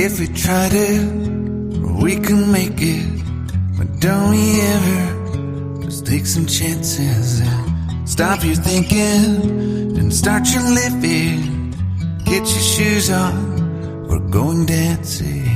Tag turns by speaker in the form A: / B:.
A: if we tried it, we can make it. But don't we ever just take some chances and stop your thinking and start your living. Get your shoes on, we're going dancing.